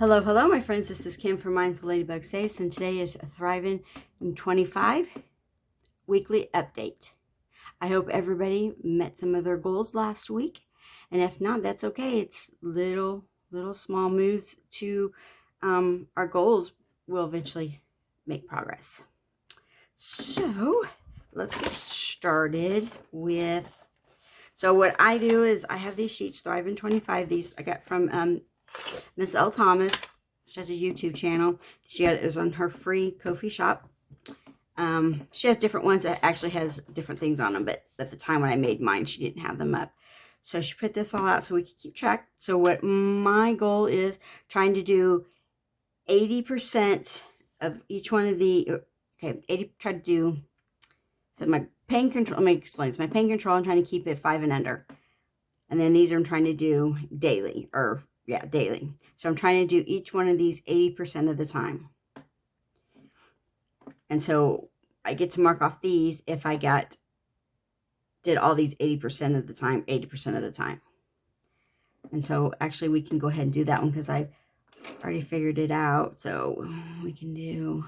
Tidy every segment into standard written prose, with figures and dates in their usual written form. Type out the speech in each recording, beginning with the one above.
Hello, hello, my friends. This is Kim from Mindful Ladybug Saves, and today is a Thriving in 25 weekly update. I hope everybody met some of their goals last week, and if not, that's okay. It's little small moves to our goals will eventually make progress. So let's get started with. So what I do is I have these sheets, Thrive in 25. These I got from Miss L. Thomas. She has a YouTube channel. It was on her free Ko-fi shop. She has different ones that actually has different things on them, but at the time when I made mine, she didn't have them up. So she put this all out so we could keep track. So what my goal is, trying to do 80% of each one of the, try to do, so my pain control, let me explain. So my pain control, I'm trying to keep it 5 and under. And then these I'm trying to do daily, daily. So I'm trying to do each one of these 80% of the time. And so I get to mark off these if I did all these 80% of the time, 80% of the time. And so actually we can go ahead and do that one because I already figured it out. So we can do,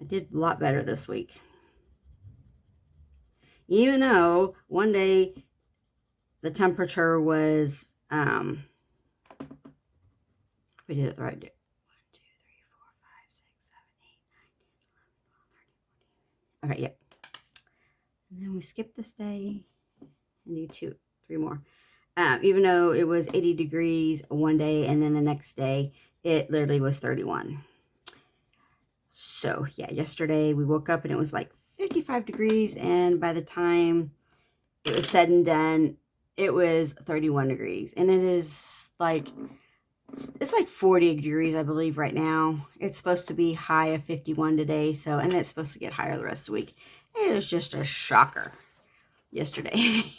I did a lot better this week. Even though one day the temperature was, we did it the right day. 1, 2, 3, 4, 5, 6, 7, 8, 9, 10, 11, 12, 13, 14. Okay, yep. And then we skip this day and do 3 more. Even though it was 80 degrees one day and then the next day, it literally was 31. So yeah, yesterday we woke up and it was like 55 degrees. And by the time it was said and done, it was 31 degrees. And it is like, it's like 40 degrees, I believe, right now. It's supposed to be high of 51 today. So, and it's supposed to get higher the rest of the week. It is just a shocker yesterday.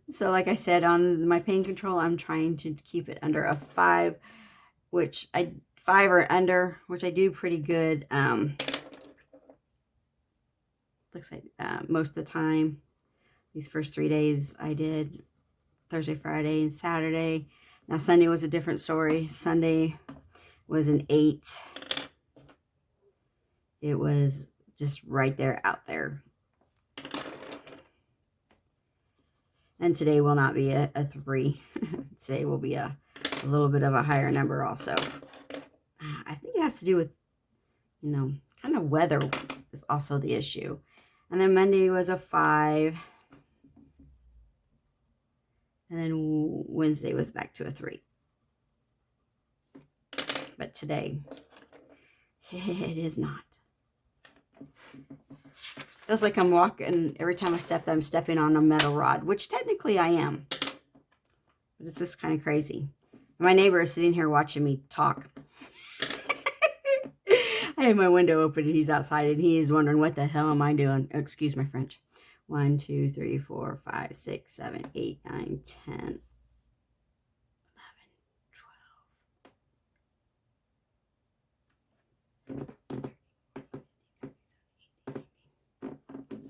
So like I said, on my pain control, I'm trying to keep it under a 5, 5 or under, which I do pretty good. Looks like most of the time, these first 3 days I did Thursday, Friday, and Saturday. Now Sunday was a different story. Sunday was an 8. It was just right there, out there. And today will not be a 3. Today will be a little bit of a higher number also. I think it has to do with, kind of weather is also the issue. And then Monday was a 5. And then Wednesday was back to a 3. But today, it is not. Feels like I'm walking, every time I step, I'm stepping on a metal rod, which technically I am. But it's just kind of crazy. My neighbor is sitting here watching me talk. I have my window open and he's outside and he is wondering, what the hell am I doing? Oh, excuse my French. 1, 2, 3, 4, 5, 6, 7, 8, 9, 10, 11, 12.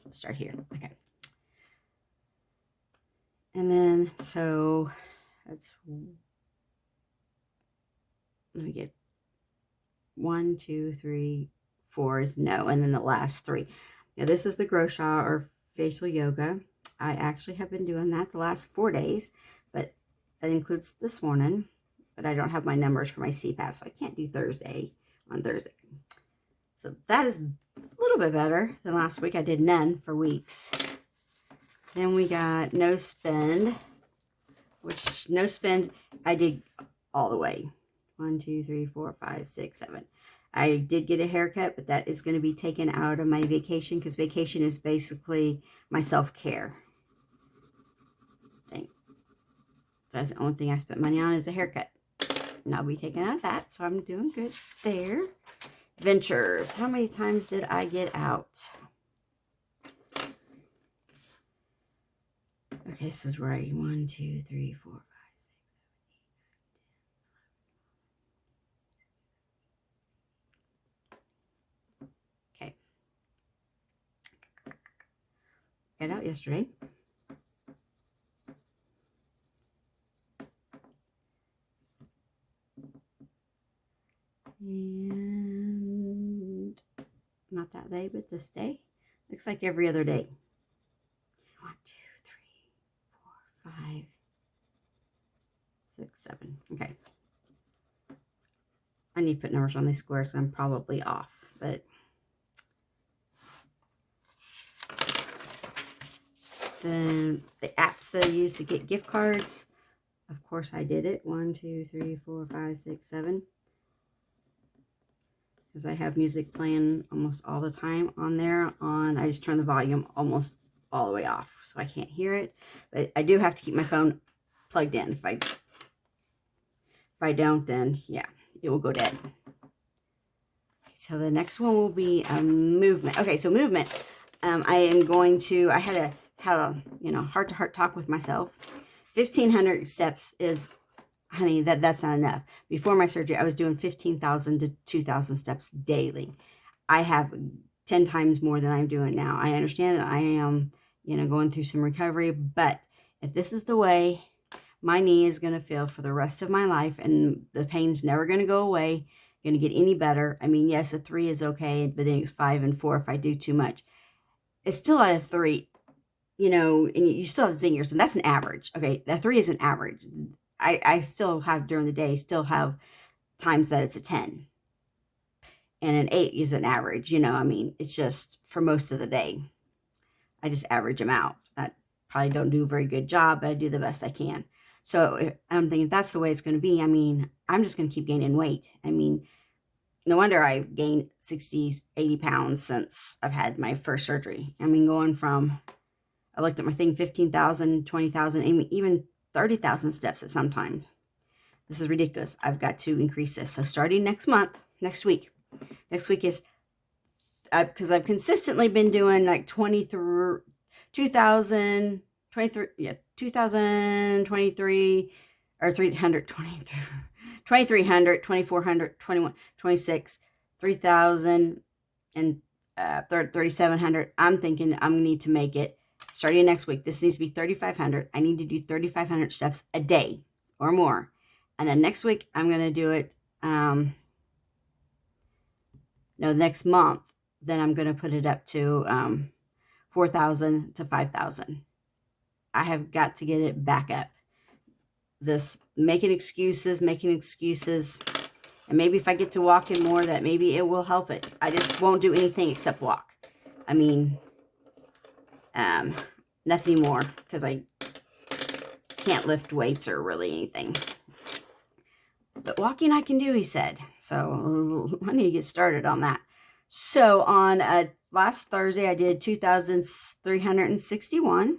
Start here. Okay. And then, so that's, let me get 1, 2, 3, 4 is no. And then the last 3. Now, this is the Grosha or facial yoga. I actually have been doing that the last 4 days, but that includes this morning. But I don't have my numbers for my CPAP, so I can't do Thursday on Thursday. So that is a little bit better than last week. I did none for weeks. Then we got no spend, which no spend I did all the way. 1, 2, 3, 4, 5, 6, 7. I did get a haircut, but that is going to be taken out of my vacation because vacation is basically my self-care thing. That's the only thing I spent money on is a haircut. And I'll be taken out of that, so I'm doing good there. Ventures. How many times did I get out? Okay, this is right. 1, 2, 3, 4, 5, 6, 7, 8, 9, 10. Okay. Got out yesterday. And not that day, but this day. Looks like every other day. 1, 2, 3, 4, 5, 6, 7. Okay. I need to put numbers on these squares, so I'm probably off, but then the apps that I use to get gift cards, of course I did it. 1, 2, 3, 4, 5, 6, 7. Because I have music playing almost all the time on there. I just turn the volume almost all the way off, so I can't hear it. But I do have to keep my phone plugged in. If I don't, then yeah, it will go dead. Okay, so the next one will be movement. Okay, so movement. I had a heart-to-heart talk with myself. 1,500 steps is, honey, that's not enough. Before my surgery, I was doing 15,000 to 2,000 steps daily. I have 10 times more than I'm doing now. I understand that I am, going through some recovery, but if this is the way my knee is going to feel for the rest of my life, and the pain's never going to go away, going to get any better. I mean, yes, a 3 is okay, but then it's 5 and 4 if I do too much. It's still at a 3, and you still have zingers, and that's an average. Okay, that 3 is an average. I still have during the day, still have times that it's a 10. And an 8 is an average, I mean, it's just for most of the day. I just average them out. I probably don't do a very good job, but I do the best I can. So I'm thinking that's the way it's going to be. I mean, I'm just going to keep gaining weight. I mean, no wonder I gained 60, 80 pounds since I've had my first surgery. I mean, going from, I looked at my thing, 15,000, 20,000, even 30,000 steps at sometimes. This is ridiculous. I've got to increase this. So starting next week is, because I've consistently been doing like 2,000, 2,023, or 323, 2,300, 2,400, 21, 26, 3,000, and 3,700. I'm thinking I'm going to need to make it, starting next week, this needs to be 3,500. I need to do 3,500 steps a day or more. And then next week, I'm going to do it, next month, then I'm going to put it up to 4,000 to 5,000. I have got to get it back up. This making excuses, and maybe if I get to walking more, that maybe it will help it. I just won't do anything except walk. I mean, nothing more, because I can't lift weights or really anything. But walking I can do, he said. So I need to get started on that. So on last Thursday, I did 2,361.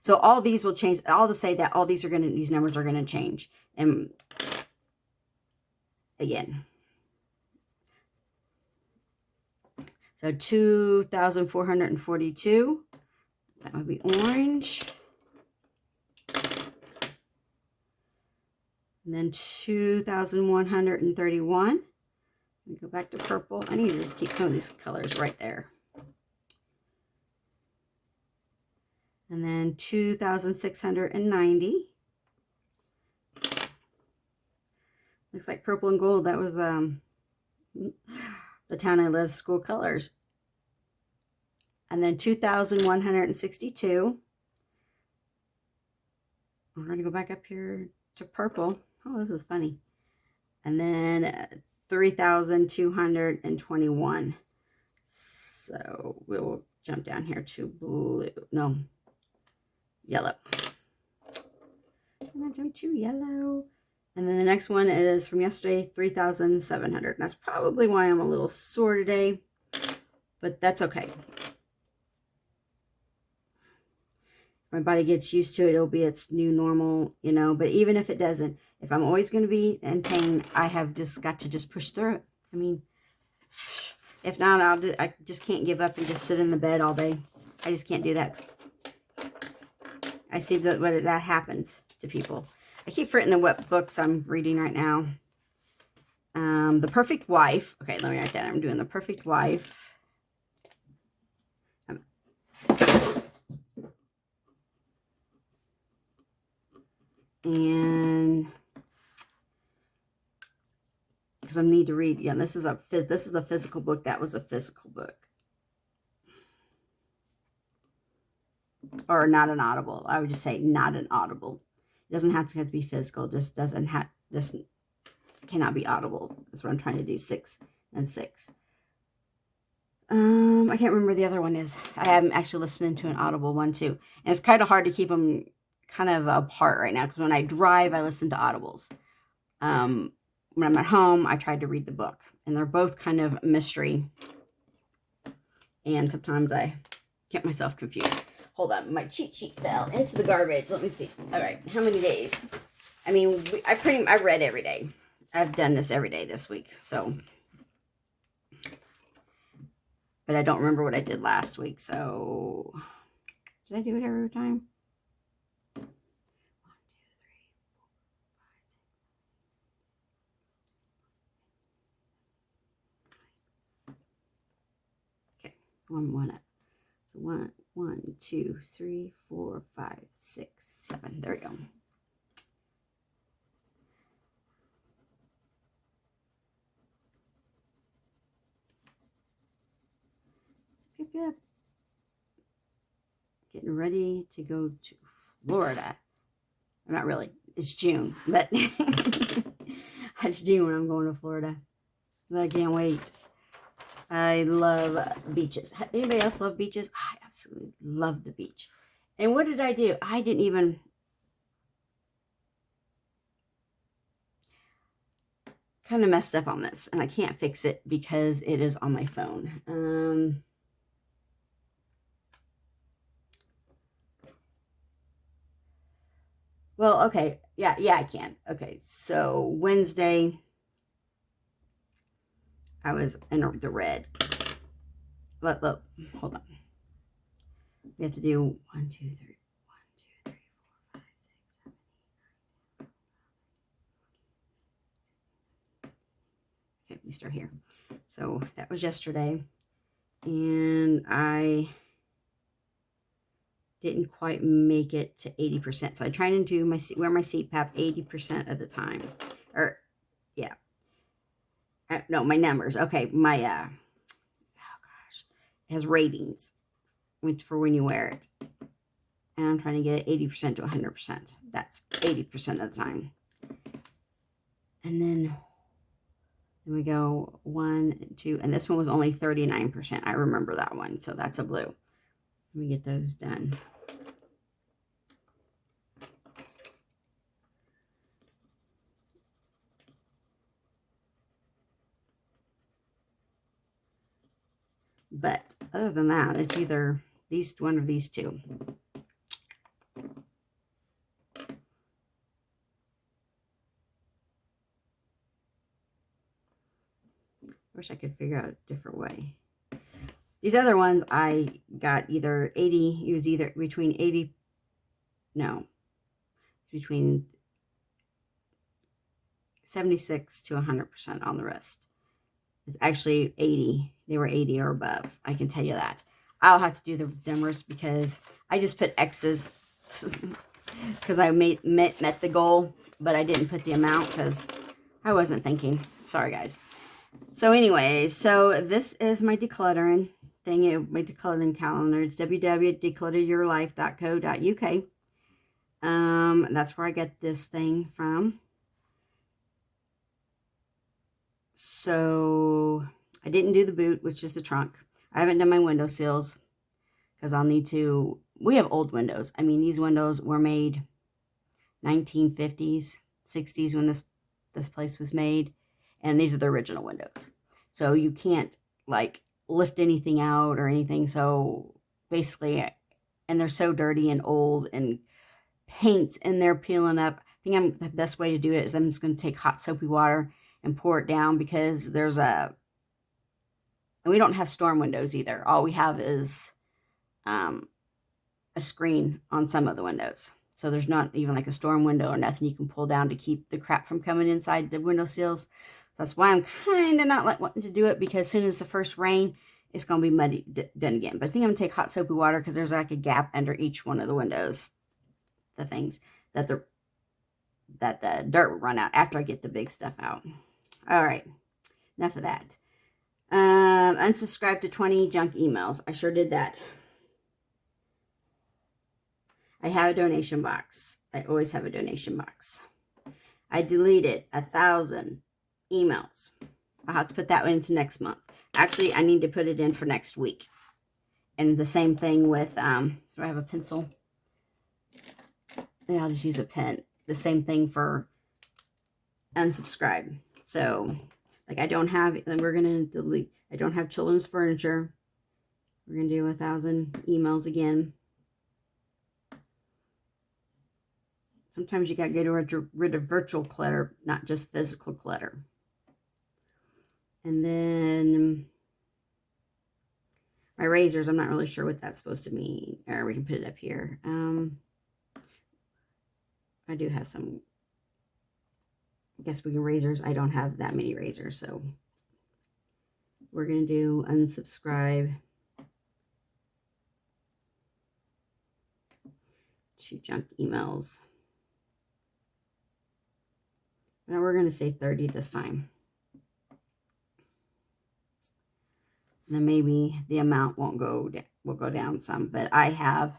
So all these will change. I'll just say that all these numbers are going to change. And again, so 2,442. That would be orange. And then 2,131. Let me go back to purple. I need to just keep some of these colors right there. And then 2,690. Looks like purple and gold. That was the town I live school colors. And then 2,162. We're going to go back up here to purple. Oh, this is funny. And then 3,221. So we'll jump down here to blue. No, yellow. I'm going to jump to yellow. And then the next one is from yesterday, 3,700. And that's probably why I'm a little sore today, but that's okay. My body gets used to it, it'll be its new normal, but even if it doesn't, if I'm always going to be in pain, I have just got to just push through it. I mean, if not, I just can't give up and just sit in the bed all day. I just can't do that. I see that happens to people. I keep forgetting what books I'm reading right now. The Perfect Wife. Okay, let me write that. I'm doing The Perfect Wife. And because because I need to read. Yeah, this is a physical book. That was a physical book. Or not an Audible. I would just say not an Audible. It doesn't have to be physical. Just doesn't have, this cannot be Audible. That's what I'm trying to do. 6 and 6. I can't remember the other one is. I am actually listening to an Audible one too. And it's kind of hard to keep them kind of apart right now, because when I drive, I listen to Audibles. When I'm at home, I tried to read the book, and they're both kind of mystery. And sometimes I get myself confused. Hold on, my cheat sheet fell into the garbage. Let me see. All right, how many days? I mean, I read every day. I've done this every day this week, so. But I don't remember what I did last week, so. Did I do it every time? 1, 2, 3, 4, 5, 6. Okay, one up. So 1, 2, 3, 4, 5, 6, 7. There we go. Yep. Getting ready to go to Florida. Not really. It's June, but it's June when I'm going to Florida. But I can't wait. I love beaches. Anybody else love beaches? I absolutely love the beach. And what did I do? I didn't even... kind of messed up on this, and I can't fix it because it is on my phone. Well, okay. Yeah, I can. Okay, so Wednesday, I was in the red. Look, hold on. We have to do 1, 2, 3, 1, 2, 3, 4, 5, 6, 7, 8, 9. Okay, we start here. So that was yesterday, and I didn't quite make it to 80%. So I tried to do wear my CPAP 80% of the time. Or, yeah. No, my numbers. Okay, my, oh gosh. It has ratings for when you wear it. And I'm trying to get it 80% to 100%. That's 80% of the time. And then we go 1, 2, and this one was only 39%. I remember that one, so that's a blue. Let me get those done. But other than that, it's either one of these two. I wish I could figure out a different way. These other ones I got either 80, it was either between 80, no, between 76 to 100% on the wrist. It's actually 80. They were 80 or above. I can tell you that. I'll have to do the dimmers because I just put X's because I met the goal, but I didn't put the amount because I wasn't thinking. Sorry, guys. So anyway, so this is my decluttering thing, my decluttering calendar. It's www.declutteryourlife.co.uk. That's where I get this thing from. So I didn't do the boot, which is the trunk. I haven't done my window sills because I'll need to. We have old windows. I mean, these windows were made 1950s, 60s when this place was made. And these are the original windows. So you can't like lift anything out or anything. So basically, and they're so dirty and old and paint's in there peeling up. I think the best way to do it is I'm just going to take hot soapy water and pour it down because there's and we don't have storm windows either. All we have is a screen on some of the windows. So there's not even like a storm window or nothing you can pull down to keep the crap from coming inside the window sills. That's why I'm kind of not wanting to do it, because as soon as the first rain, it's going to be muddy done again. But I think I'm going to take hot soapy water because there's like a gap under each one of the windows. The things that the dirt will run out after I get the big stuff out. All right. enough of that. Unsubscribe to 20 junk emails. I sure did that. I have a donation box. I always have a donation box. I deleted 1,000 emails. I'll have to put that one into next month. Actually, I need to put it in for next week. And the same thing with, do I have a pencil? Yeah, I'll just use a pen. The same thing for unsubscribe. So, like, I don't have, and we're going to delete, I don't have children's furniture. We're going to do 1,000 emails again. Sometimes you got to get rid of virtual clutter, not just physical clutter. And then my razors, I'm not really sure what that's supposed to mean. Or we can put it up here. I do have some, I guess we can razors. I don't have that many razors, so we're going to do unsubscribe to junk emails. Now we're going to say 30 this time. And then maybe the amount will go down some, but I have,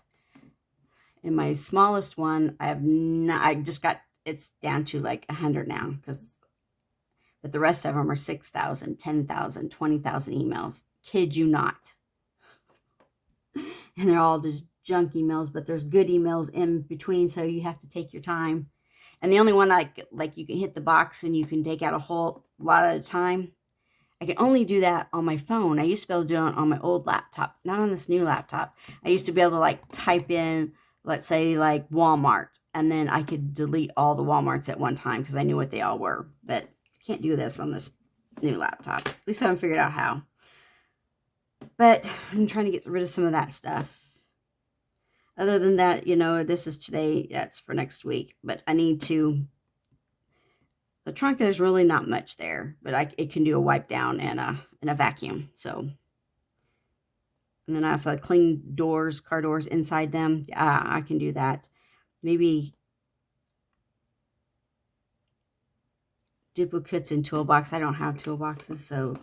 in my smallest one, I just got, it's down to like 100 now, but the rest of them are 6,000, 10,000, 20,000 emails. Kid you not. And they're all just junk emails, but there's good emails in between, so you have to take your time. And the only one like you can hit the box and you can take out a whole lot at a time. I can only do that on my phone. I used to be able to do it on my old laptop, not on this new laptop. I used to be able to like type in, let's say like Walmart, and then I could delete all the Walmarts at one time because I knew what they all were. But I can't do this on this new laptop. At least I haven't figured out how. But I'm trying to get rid of some of that stuff. Other than that, you know, this is today. That's for next week. But I need to. The trunk, there's really not much there, but it can do a wipe down and a vacuum. So, and then I also clean doors, car doors inside them. I can do that. Maybe duplicates in toolbox. I don't have toolboxes, so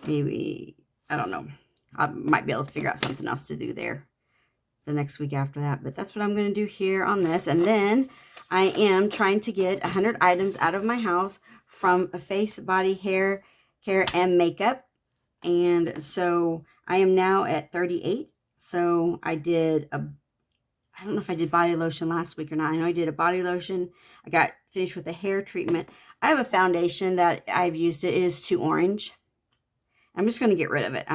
maybe, I don't know. I might be able to figure out something else to do there the next week after that. But that's what I'm going to do here on this. And then I am trying to get 100 items out of my house from a face, body, hair care, and makeup. And so I am now at 38. So I did I don't know if I did body lotion last week or not. I know I did a body lotion. I got finished with a hair treatment. I have a foundation that I've used. It is too orange. I'm just going to get rid of it.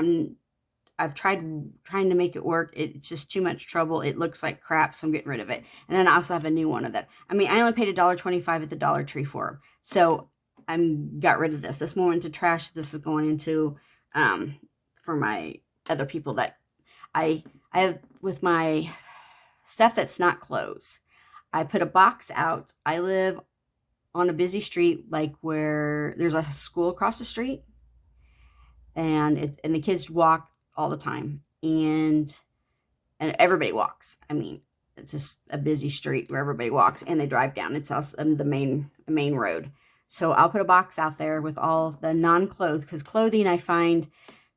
I've trying to make it work. It's just too much trouble. It looks like crap, so I'm getting rid of it. And then I also have a new one of that. I mean, I only paid $1.25 at the Dollar Tree for them. So I'm got rid of this. This one went into trash. This is going into for my other people that I have with my stuff that's not clothes. I put a box out. I live on a busy street, like where there's a school across the street, and the kids walk all the time, and everybody walks. I mean, it's just a busy street where everybody walks, and they drive down. It's also the main road. So I'll put a box out there with all the non-clothes, because clothing, I find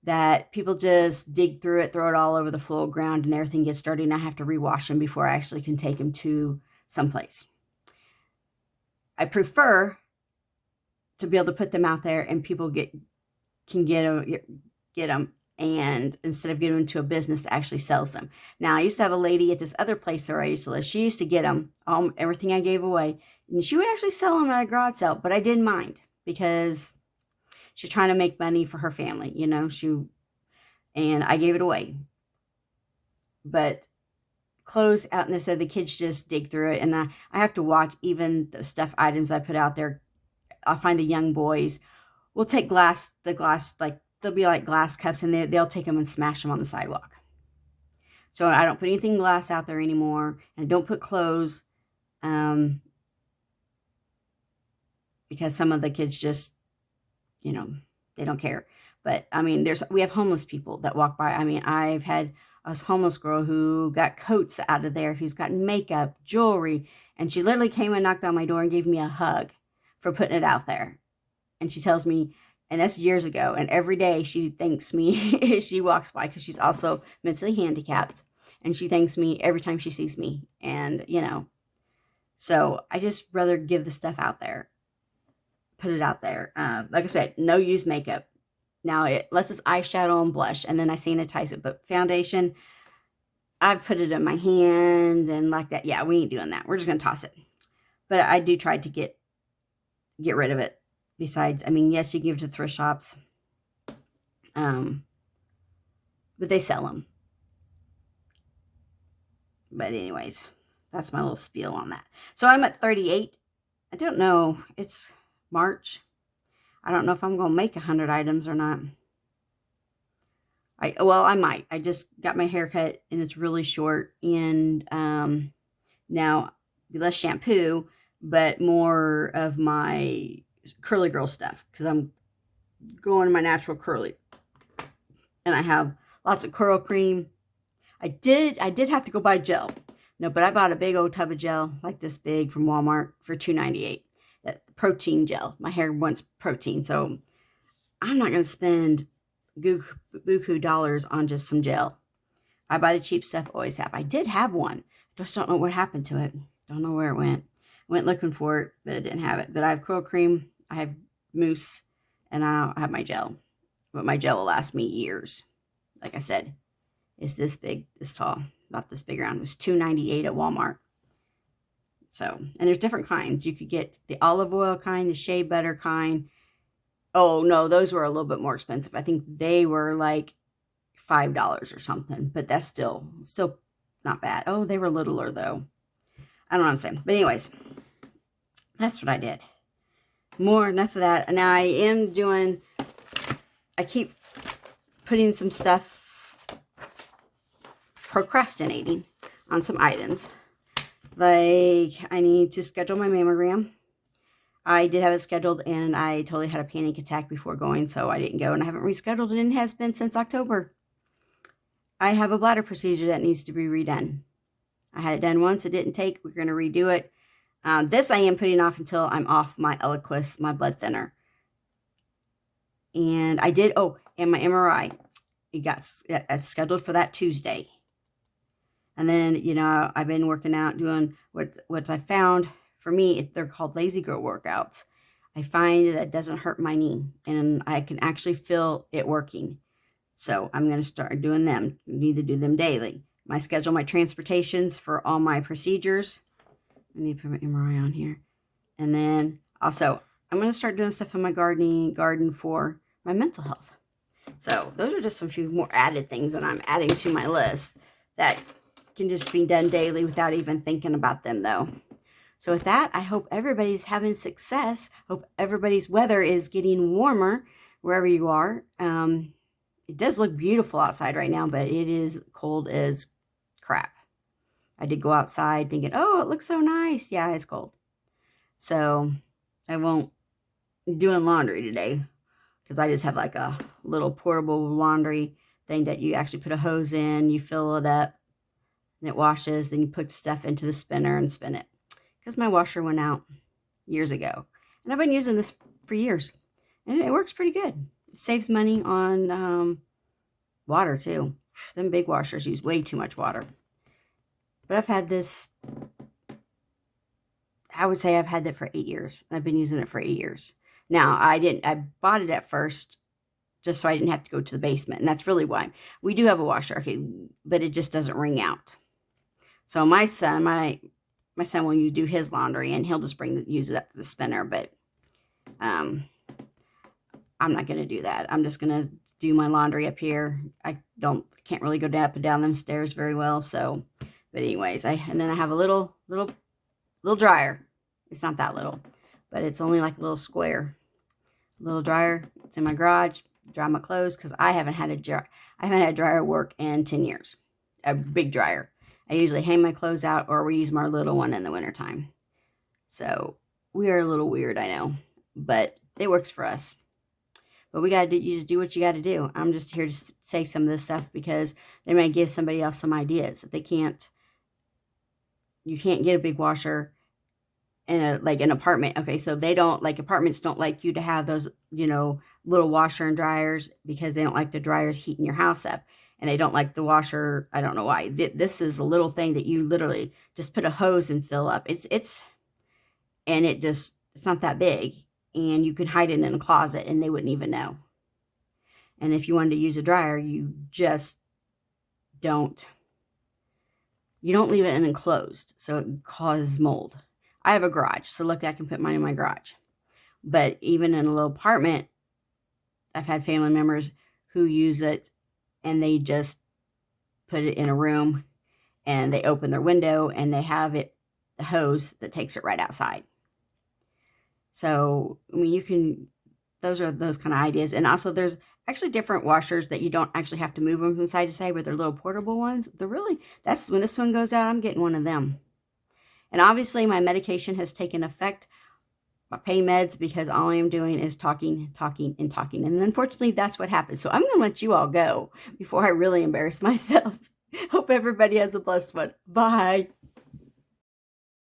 that people just dig through it, throw it all over the floor ground, and everything gets dirty, and I have to rewash them before I actually can take them to someplace. I prefer to be able to put them out there and people can get them, and instead of giving them to a business that actually sells them. Now, I used to have a lady at this other place where I used to live. She used to get them, everything I gave away, and she would actually sell them at a garage sale, but I didn't mind because she's trying to make money for her family, you know. And I gave it away. But clothes out in this, the kids just dig through it, and I have to watch even the stuff items I put out there. I'll find the young boys will take the glass, like they'll be like glass cups, and they'll take them and smash them on the sidewalk. So I don't put anything glass out there anymore, and I don't put clothes, because some of the kids just, you know, they don't care. But I mean, we have homeless people that walk by. I mean, I've had a homeless girl who got coats out of there, who's got makeup, jewelry, and she literally came and knocked on my door and gave me a hug for putting it out there. And she tells me, And that's years ago. And every day she thanks me. She walks by because she's also mentally handicapped. And she thanks me every time she sees me. And, so I just rather give the stuff out there. Put it out there. Like I said, no use makeup. Now, unless it's eyeshadow and blush. And then I sanitize it. But foundation, I've put it in my hand and like that. Yeah, we ain't doing that. We're just going to toss it. But I do try to get rid of it. Besides, I mean, yes, you can give it to thrift shops. But they sell them. But anyways, that's my little spiel on that. So I'm at 38. I don't know. It's March. I don't know if I'm going to make 100 items or not. I might. I just got my hair cut and it's really short. And now less shampoo, but more of my curly girl stuff because I'm going to my natural curly. And I have lots of curl cream. I did have to go buy gel. No, but I bought a big old tub of gel like this big from Walmart for $2.98. That protein gel. My hair wants protein, so I'm not going to spend buku dollars on just some gel. I buy the cheap stuff, always have. I did have one. Just don't know what happened to it. Don't know where it went. Went looking for it, but I didn't have it. But I have curl cream, I have mousse, and I have my gel. But my gel will last me years. Like I said, it's this big, this tall, about this big around. It was $2.98 at Walmart. So, and there's different kinds. You could get the olive oil kind, the shea butter kind. Oh, no, those were a little bit more expensive. I think they were like $5 or something, but that's still not bad. Oh, they were littler though. I don't know what I'm saying. But anyways, that's what I did. Enough of that. Now I keep putting some stuff, procrastinating on some items. Like, I need to schedule my mammogram. I did have it scheduled, and I totally had a panic attack before going, so I didn't go, and I haven't rescheduled it, and it has been since October. I have a bladder procedure that needs to be redone. I had it done once. It didn't take. We're going to redo it. This I am putting off until I'm off my Eliquis, my blood thinner. And I did, and my MRI. It got scheduled for that Tuesday. And then, I've been working out, doing what I found for me. They're called lazy girl workouts. I find that it doesn't hurt my knee, and I can actually feel it working. So I'm going to start doing them. I need to do them daily. My schedule, my transportations for all my procedures. I need to put my MRI on here. And then also, I'm going to start doing stuff in my garden for my mental health. So those are just some few more added things that I'm adding to my list that can just be done daily without even thinking about them, though. So with that, I hope everybody's having success. Hope everybody's weather is getting warmer wherever you are. It does look beautiful outside right now, but it is cold as crap. I did go outside thinking, oh, it looks so nice. Yeah, it's cold. So I won't be doing laundry today because I just have like a little portable laundry thing that you actually put a hose in, you fill it up, and it washes, then you put stuff into the spinner and spin it. Because my washer went out years ago. And I've been using this for years. And it works pretty good. It saves money on water too. Them big washers use way too much water. But I've had this, I would say I've had that for 8 years. I've been using it for 8 years. Now, I bought it at first just so I didn't have to go to the basement. And that's really why. We do have a washer, okay, but it just doesn't wring out. So my son will do his laundry and he'll just use it up to the spinner, but I'm not going to do that. I'm just going to do my laundry up here. I can't really go up and down them stairs very well. So, but anyways, and then I have a little dryer. It's not that little, but it's only like a little square, little dryer. It's in my garage. Dry my clothes because I haven't had a dryer work in 10 years. A big dryer. I usually hang my clothes out or we use my little one in the wintertime. So we are a little weird, I know, but it works for us. But you just do what you got to do. I'm just here to say some of this stuff because they might give somebody else some ideas. If you can't get a big washer in an apartment. Okay, so they don't, like, apartments don't like you to have those, little washer and dryers because they don't like the dryers heating your house up. And they don't like the washer. I don't know why. This is a little thing that you literally just put a hose and fill up. And it's not that big. And you can hide it in a closet and they wouldn't even know. And if you wanted to use a dryer, you just don't leave it enclosed, so it causes mold. I have a garage, so look, I can put mine in my garage. But even in a little apartment, I've had family members who use it and they just put it in a room and they open their window and they have the hose that takes it right outside. So, I mean, those are those kind of ideas. And also there's actually different washers that you don't actually have to move them from side to side, but they're little portable ones. That's when this one goes out, I'm getting one of them. And obviously my medication has taken effect, my pain meds, because all I am doing is talking, and talking. And unfortunately, that's what happens. So I'm going to let you all go before I really embarrass myself. Hope everybody has a blessed one. Bye.